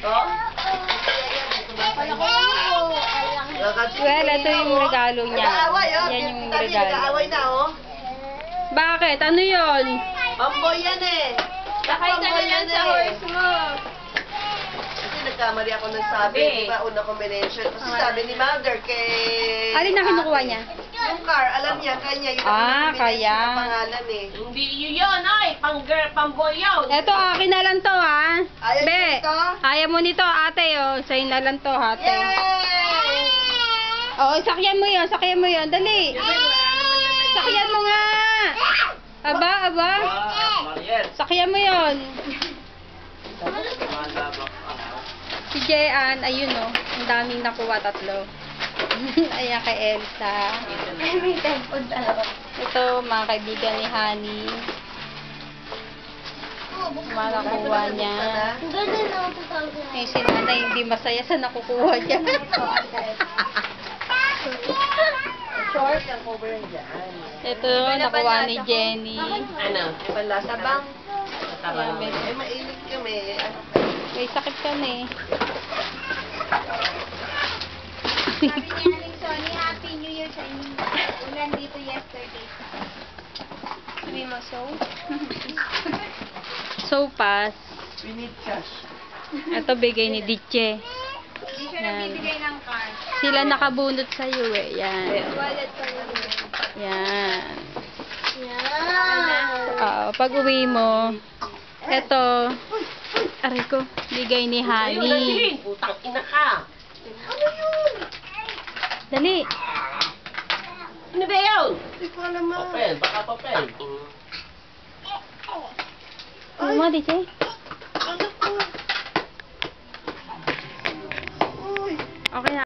Oh? Well, ito yung regalo niya. Nag-aaway, oh. Yan yung Tabi, regalo. nag-aaway na, oh. Bakit? Ano yun? Pamboy yan eh. Sakay ka na yan sa horse mo. Kasi nagkamali ako ng sabi, di ba, una combination. Kasi sabi ni Mother kay... Alin na kinukuha niya? Yung car, alam niya, kanya. Yung kaya. na pangalan eh. Hindi yun, ay. Pamboy yun. Eto, akin na lang to, ha? Ayaw Be, niyo ito? ayaw mo nito, ate, oh. Sa'yo na lang to, ate. Yay! Oo, sakyan mo yun, sakyan mo yun. Dali. Sakyan mo nga. Aba. Sakyan mo yun. Si Jean, ayun, oh. Ang daming nakuha, 3. Ayan kay Elsa. May tempod talaga. Ito, mga kaibigan ni Honey. Mga nakuha niya. Ganda na ako Eh, si Nanay hindi masaya sa nakukuha niya. Short ang cover dyan. Ito, nakuha ni Jenny. Ano? Ibalasa bang? Ayan, Eh, mainit kami. Ano may sakit ka na eh. Sabi ni Aling Sonny, Happy New Year sa inyo. Ulan dito yesterday. Sabi mo, Sopas. We need cash. Ito, bigay ni Diche. Hindi siya Yan. nagbibigay ng car. Sila nakabunot sa'yo eh. Yan. Wallet ko yun. Yan. Yan. Pag uwi mo, ito, aray ko, bigay ni Ayun, Honey. Nadine. Putang ina ka. Dali. Ano ba yun? Hindi ko alam mo. Papel, baka papel. Ano mo, Diche? Ano ko? Uy. Okay na.